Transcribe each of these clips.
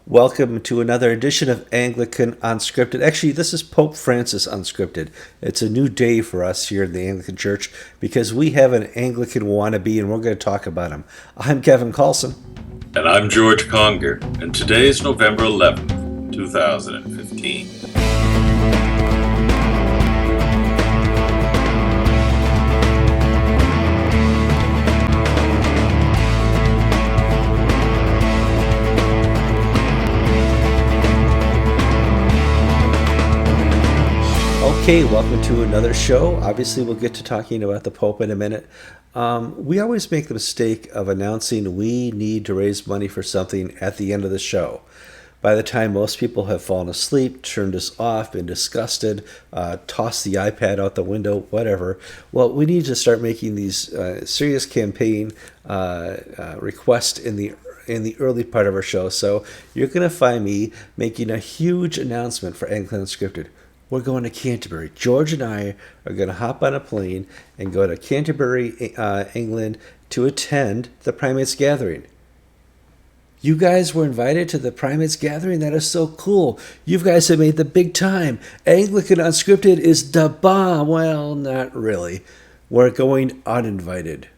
Welcome to another edition of Anglican Unscripted. Actually, this is Pope Francis Unscripted. It's a new day for us here in the Anglican Church because we have an Anglican wannabe and we're going to talk about him. I'm Kevin Carlson. And I'm George Conger, and today is November 11th, 2015. Okay, welcome to another show. Obviously, we'll get to talking about the Pope in a minute. We always make the mistake of announcing we need to raise money for something at the end of the show. By the time most people have fallen asleep, turned us off, been disgusted, tossed the iPad out the window, whatever, well, we need to start making these serious campaign requests in the early part of our show. So you're going to find me making a huge announcement for Anglican Unscripted. We're going to Canterbury. George and I are going to hop on a plane and go to Canterbury, England, to attend the Primates Gathering. You guys were invited to the Primates Gathering? That is so cool. You guys have made the big time. Anglican Unscripted is the bomb. Well, not really. We're going uninvited.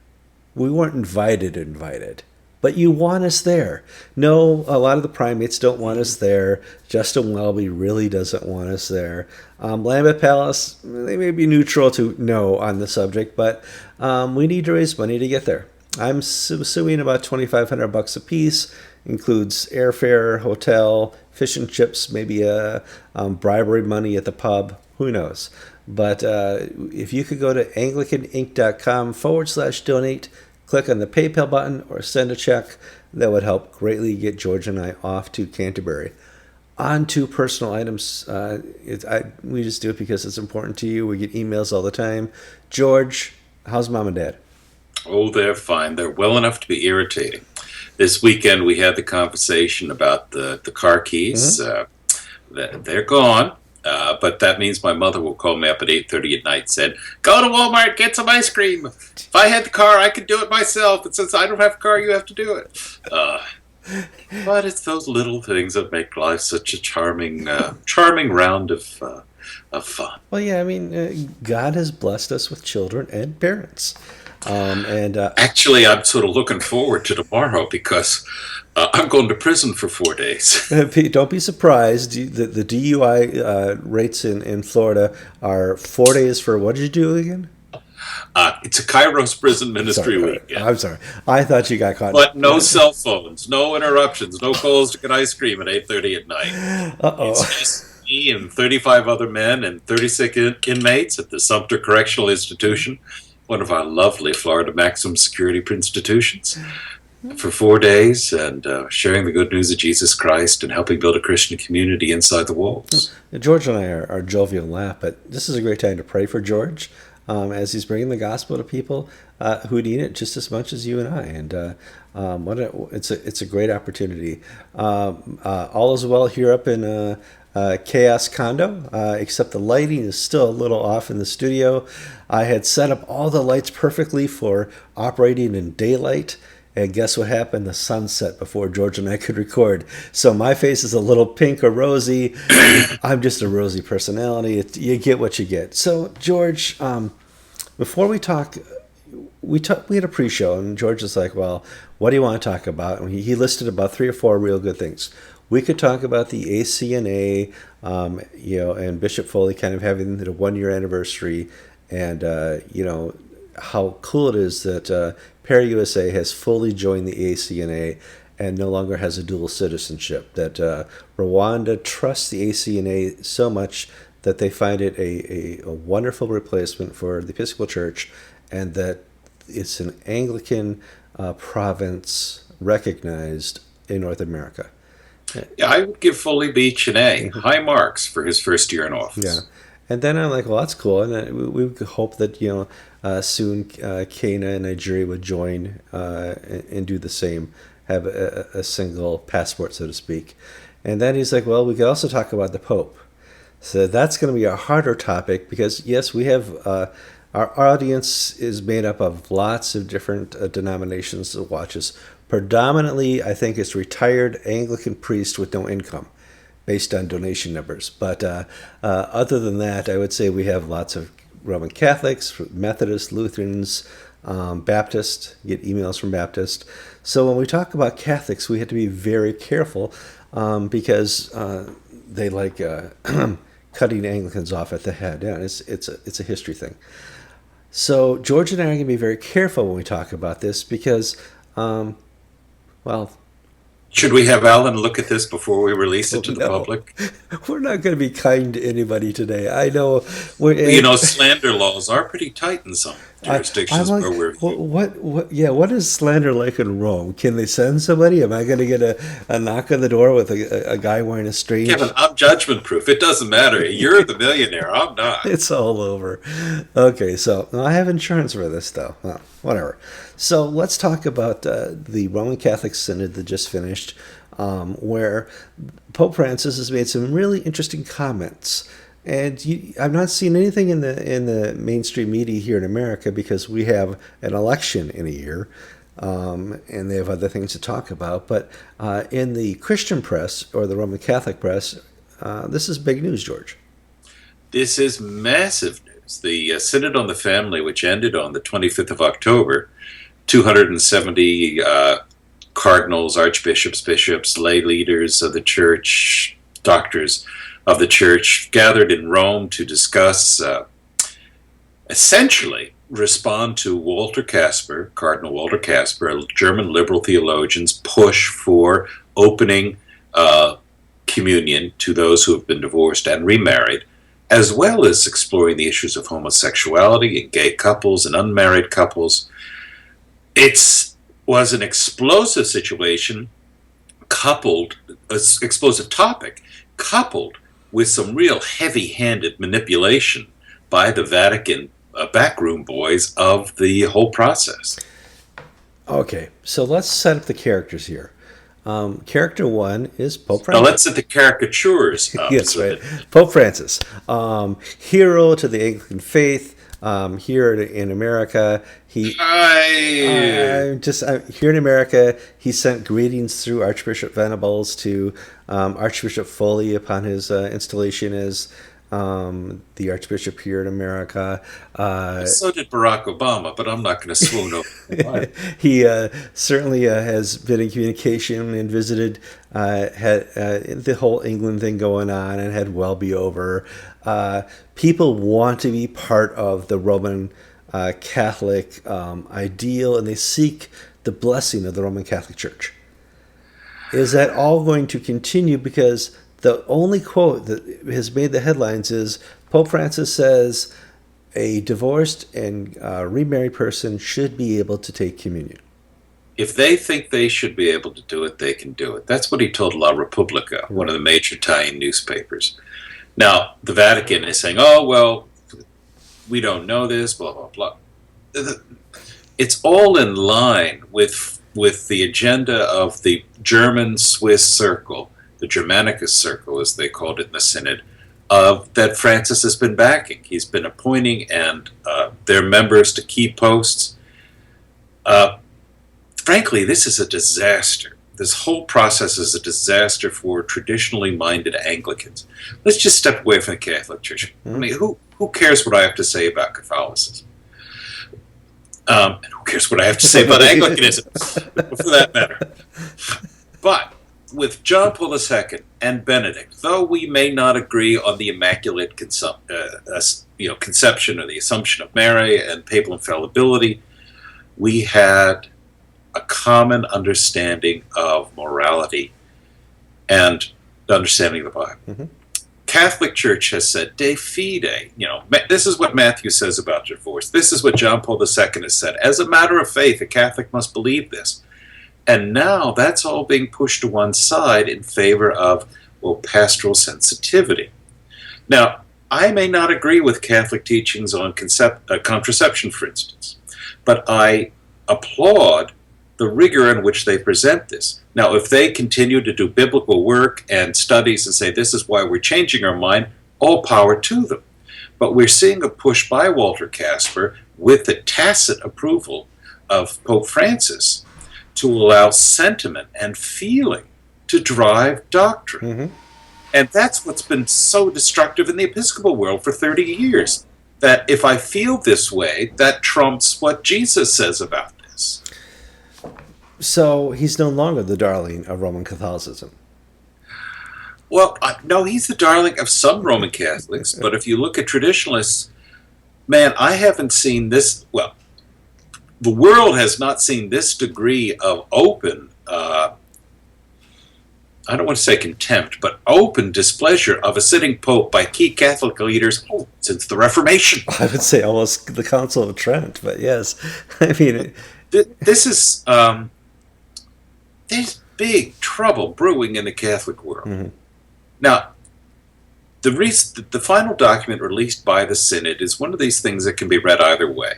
We weren't invited. But you want us there. No, a lot of the primates don't want us there. Justin Welby really doesn't want us there. Lambeth Palace, they may be neutral to no on the subject, but we need to raise money to get there. I'm assuming about $2,500 a piece. Includes airfare, hotel, fish and chips, maybe a bribery money at the pub. Who knows? But if you could go to anglicaninc.com/donate, click on the PayPal button or send a check, that would help greatly get George and I off to Canterbury. On to personal items. We just do it because it's important to you. We get emails all the time. George, how's mom and dad? Oh, they're fine. They're well enough to be irritating. This weekend we had the conversation about the car keys. They're gone. But that means my mother will call me up at 8:30 at night and said, "Go to Walmart, get some ice cream. If I had the car, I could do it myself. And since I don't have a car, you have to do it." But it's those little things that make life such a charming round of fun. Well, yeah, I mean, God has blessed us with children and parents. Actually, I'm sort of looking forward to tomorrow because I'm going to prison for 4 days. Don't be surprised. The DUI rates in Florida are 4 days for, what did you do again? It's a Kairos prison ministry weekend. I'm sorry. I thought you got caught. But no cell phones, no interruptions, no calls to get ice cream at 8:30 at night. Uh-oh. It's just me and 35 other men and 36 inmates at the Sumter Correctional Institution, one of our lovely Florida maximum security institutions, for 4 days, and sharing the good news of Jesus Christ and helping build a Christian community inside the walls. George and I are jovial and laugh, but this is a great time to pray for George as he's bringing the gospel to people who need it just as much as you and I. And it's a great opportunity. All is well here up in Chaos Condo, except the lighting is still a little off in the studio. I had set up all the lights perfectly for operating in daylight, and guess what happened? The sun set before George and I could record. So my face is a little pink or rosy. I'm just a rosy personality. You get what you get. So George, before we talk, we had a pre-show, and George was like, "Well, what do you want to talk about?" And he listed about 3 or 4 real good things. We could talk about the ACNA, and Bishop Foley kind of having the 1-year anniversary, and how cool it is that Para USA has fully joined the ACNA and no longer has a dual citizenship. That Rwanda trusts the ACNA so much that they find it a wonderful replacement for the Episcopal Church, and that it's an Anglican province recognized in North America. Yeah, I would give Foley Beach an A. High marks for his first year in office. Yeah. And then I'm like, well, that's cool. And we hope that, soon Kenya and Nigeria would join and do the same, have a single passport, so to speak. And then he's like, well, we could also talk about the Pope. So that's going to be a harder topic because, yes, we have our audience is made up of lots of different denominations that watches. Predominantly, I think it's retired Anglican priest with no income, based on donation numbers. But other than that, I would say we have lots of Roman Catholics, Methodists, Lutherans, Baptists. Get emails from Baptists. So when we talk about Catholics, we have to be very careful because they like cutting Anglicans off at the head. Yeah, it's a history thing. So George and I are going to be very careful when we talk about this because, well, Should we have Alan look at this before we release it to the no, public? we're not going to be kind to anybody today. I know. You know, slander laws are pretty tight in some I'm jurisdictions like, where we're. yeah, what is slander like in Rome? Can they send somebody? Am I going to get a knock on the door with a guy wearing a strange? Kevin, I'm judgment proof. It doesn't matter. You're the millionaire. I'm not. It's all over. Okay, so I have insurance for this, though. Well, whatever. So let's talk about the Roman Catholic Synod that just finished, where Pope Francis has made some really interesting comments. And I've not seen anything in the mainstream media here in America because we have an election in a year, and they have other things to talk about. But in the Christian press or the Roman Catholic press, this is big news, George. This is massive news. The Synod on the Family, which ended on the 25th of October, 270 cardinals, archbishops, bishops, lay leaders of the church, doctors of the church gathered in Rome to discuss, essentially respond to Walter Casper, Cardinal Walter Casper, a German liberal theologian's push for opening communion to those who have been divorced and remarried, as well as exploring the issues of homosexuality and gay couples and unmarried couples. It was an explosive situation explosive topic, coupled with some real heavy-handed manipulation by the Vatican backroom boys of the whole process. Okay, so let's set up the characters here. Character one is Pope Francis. Now let's set the caricatures up. Yes, right. Pope Francis, hero to the Anglican faith. Here in America, here in America, he sent greetings through Archbishop Venables to Archbishop Foley upon his installation as the Archbishop here in America. So did Barack Obama, but I'm not going to swoon over. He certainly has been in communication and visited, had the whole England thing going on and had well be over. People want to be part of the Roman Catholic ideal, and they seek the blessing of the Roman Catholic Church. Is that all going to continue? Because the only quote that has made the headlines is Pope Francis says a divorced and remarried person should be able to take communion. If they think they should be able to do it, they can do it. That's what he told La Repubblica, one of the major Italian newspapers. Now, the Vatican is saying, oh, well, we don't know this, blah, blah, blah. It's all in line with the agenda of the German-Swiss circle, the Germanicus circle, as they called it in the Synod, that Francis has been backing. He's been appointing and their members to key posts. Frankly, this is a disaster. This whole process is a disaster for traditionally minded Anglicans. Let's just step away from the Catholic Church. I mean, who cares what I have to say about Catholicism? And who cares what I have to say about Anglicanism, for that matter? But with John Paul II and Benedict, though we may not agree on the Immaculate Conception or the Assumption of Mary and papal infallibility, we had a common understanding of morality and the understanding of the Bible. Mm-hmm. Catholic Church has said, de fide, this is what Matthew says about divorce. This is what John Paul II has said. As a matter of faith, a Catholic must believe this. And now that's all being pushed to one side in favor of, pastoral sensitivity. Now, I may not agree with Catholic teachings on contraception, for instance, but I applaud the rigor in which they present this. Now, if they continue to do biblical work and studies and say this is why we're changing our mind, all power to them. But we're seeing a push by Walter Casper with the tacit approval of Pope Francis to allow sentiment and feeling to drive doctrine. Mm-hmm. And that's what's been so destructive in the Episcopal world for 30 years. That if I feel this way, that trumps what Jesus says about this. So he's no longer the darling of Roman Catholicism. Well, no, he's the darling of some Roman Catholics, but if you look at traditionalists, man, I haven't seen this. Well, the world has not seen this degree of open, I don't want to say contempt, but open displeasure of a sitting pope by key Catholic leaders since the Reformation. I would say almost the Council of Trent, but yes. I mean, this is, there's big trouble brewing in the Catholic world. Mm-hmm. Now, the final document released by the Synod is one of these things that can be read either way.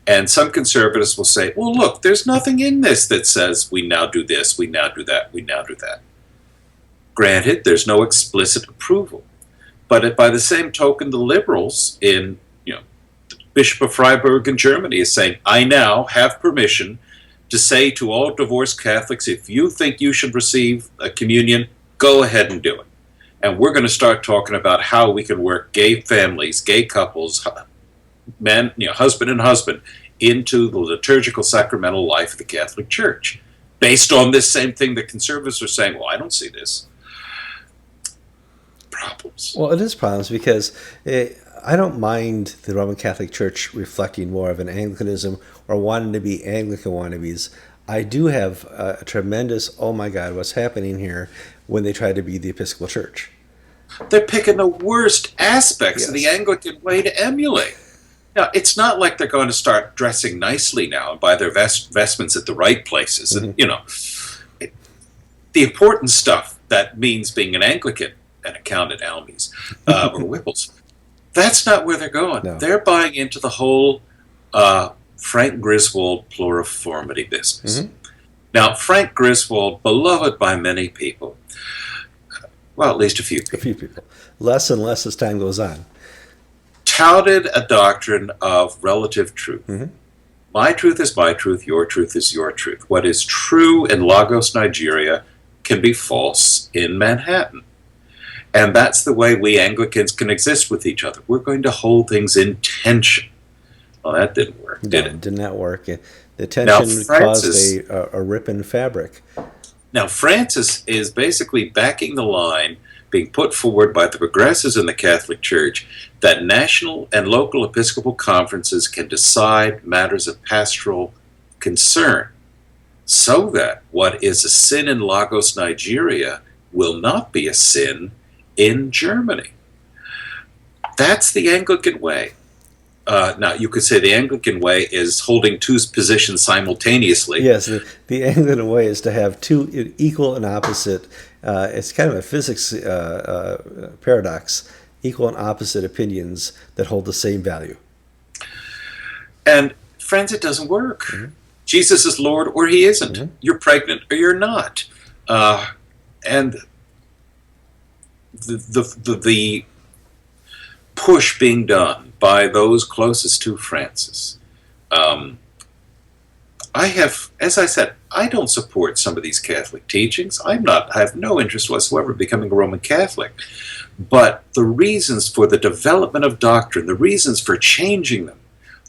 And some conservatives will say, well, look, there's nothing in this that says we now do this, we now do that, we now do that. Granted, there's no explicit approval. But by the same token, the liberals in, the Bishop of Freiburg in Germany is saying, I now have permission to say to all divorced Catholics, if you think you should receive a communion, go ahead and do it. And we're going to start talking about how we can work gay families, gay couples, men, husband and husband, into the liturgical sacramental life of the Catholic Church. Based on this same thing that conservatives are saying, well, I don't see this. Problems. Well, it is problems because I don't mind the Roman Catholic Church reflecting more of an Anglicanism or wanting to be Anglican wannabes. I do have a tremendous, oh my God, what's happening here when they try to be the Episcopal Church. They're picking the worst aspects of the Anglican way to emulate. Now, it's not like they're going to start dressing nicely now and buy their vestments at the right places. Mm-hmm. And, the important stuff that means being an Anglican, an accountant Almies, or Whipples, that's not where they're going. No. They're buying into the whole Frank Griswold pluriformity business. Mm-hmm. Now, Frank Griswold, beloved by many people, well, at least a few people. A few people. Less and less as time goes on. Touted a doctrine of relative truth. Mm-hmm. My truth is my truth, your truth is your truth. What is true in Lagos, Nigeria, can be false in Manhattan. And that's the way we Anglicans can exist with each other. We're going to hold things in tension. Well, that didn't work, did it? Did not work. The tension caused a rip in fabric. Now, Francis is basically backing the line being put forward by the progressives in the Catholic Church that national and local Episcopal conferences can decide matters of pastoral concern so that what is a sin in Lagos, Nigeria will not be a sin in Germany. That's the Anglican way. Now, you could say the Anglican way is holding two positions simultaneously. Yes, the Anglican way is to have two equal and opposite. It's kind of a physics paradox. Equal and opposite opinions that hold the same value. And friends, it doesn't work. Mm-hmm. Jesus is Lord or he isn't. Mm-hmm. You're pregnant or you're not. And the push being done by those closest to Francis. I have, as I said, I don't support some of these Catholic teachings. I have no interest whatsoever in becoming a Roman Catholic. But the reasons for the development of doctrine, the reasons for changing them,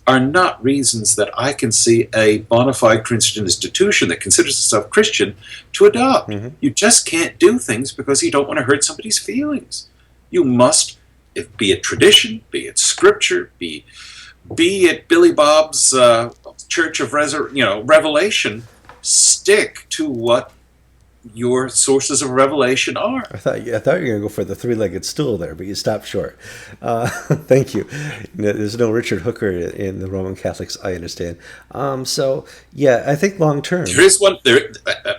are not reasons that I can see a bona fide Christian institution that considers itself Christian to adopt. Mm-hmm. You just can't do things because you don't want to hurt somebody's feelings. You must, be it tradition, be it scripture, be it Billy Bob's Church of Revelation, stick to what your sources of revelation are. I thought you were going to go for the three-legged stool there, but you stopped short. Thank you. There's no Richard Hooker in the Roman Catholics, I understand. So, yeah, I think long term. There is one.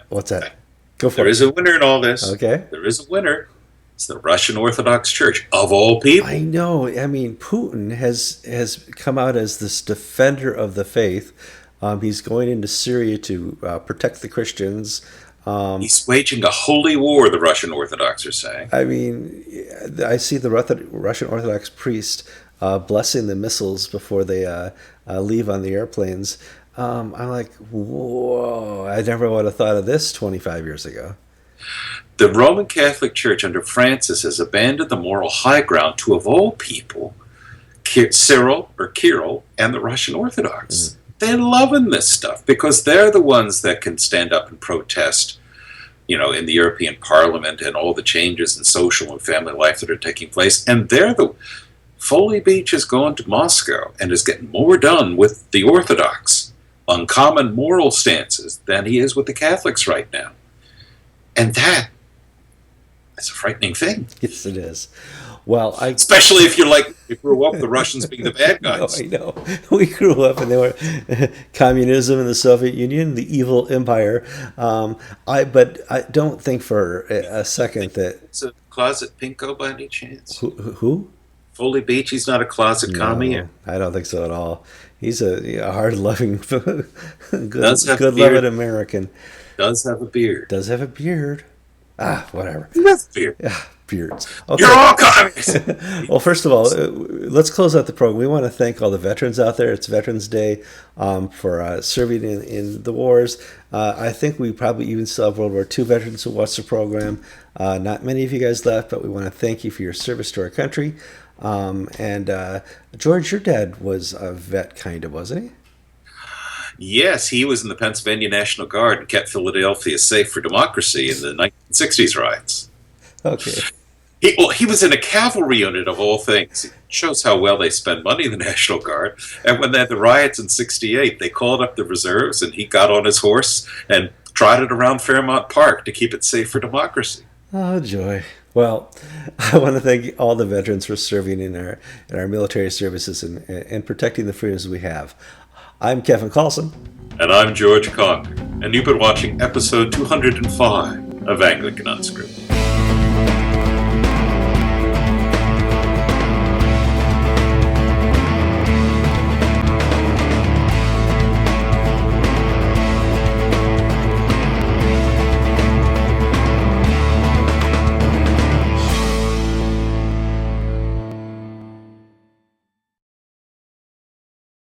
What's that? Go for it. There is a winner in all this. Okay. There is a winner. It's the Russian Orthodox Church, of all people. I know. I mean, Putin has come out as this defender of the faith. He's going into Syria to protect the Christians. He's waging a holy war, the Russian Orthodox are saying. I mean, I see the Russian Orthodox priest blessing the missiles before they leave on the airplanes. I'm like, whoa! I never would have thought of this 25 years ago. The Roman Catholic Church under Francis has abandoned the moral high ground to, of all people, Cyril or Kirill and the Russian Orthodox. They're loving this stuff because they're the ones that can stand up and protest, in the European Parliament and all the changes in social and family life that are taking place. And Foley Beach is going to Moscow and is getting more done with the Orthodox on common moral stances than he is with the Catholics right now. And that's a frightening thing. Yes, it is. Well, especially if you grew up the Russians being the bad guys. I know. We grew up and they were communism in the Soviet Union, the evil empire. But I don't think for a second that it's a closet pinko by any chance. Who? Foley Beach. He's not a closet commie. I don't think so at all. He's a hard-loving, good-loving American. Does have a beard. Does have a beard. Whatever. He has a beard. Beards. Okay. You're all commies! Well, first of all, let's close out the program. We want to thank all the veterans out there. It's Veterans Day for serving in the wars. I think we probably even still have World War II veterans who watch the program. Not many of you guys left, but we want to thank you for your service to our country. And George, your dad was a vet, kind of, wasn't he? Yes, he was in the Pennsylvania National Guard and kept Philadelphia safe for democracy in the 1960s riots. Okay. He was in a cavalry unit, of all things. It shows how well they spend money in the National Guard. And when they had the riots in 68, they called up the reserves, and he got on his horse and trotted around Fairmount Park to keep it safe for democracy. Oh, joy. Well, I want to thank all the veterans for serving in our military services and protecting the freedoms we have. I'm Kevin Carlson. And I'm George Conger. And you've been watching episode 205 of Anglican Unscripted.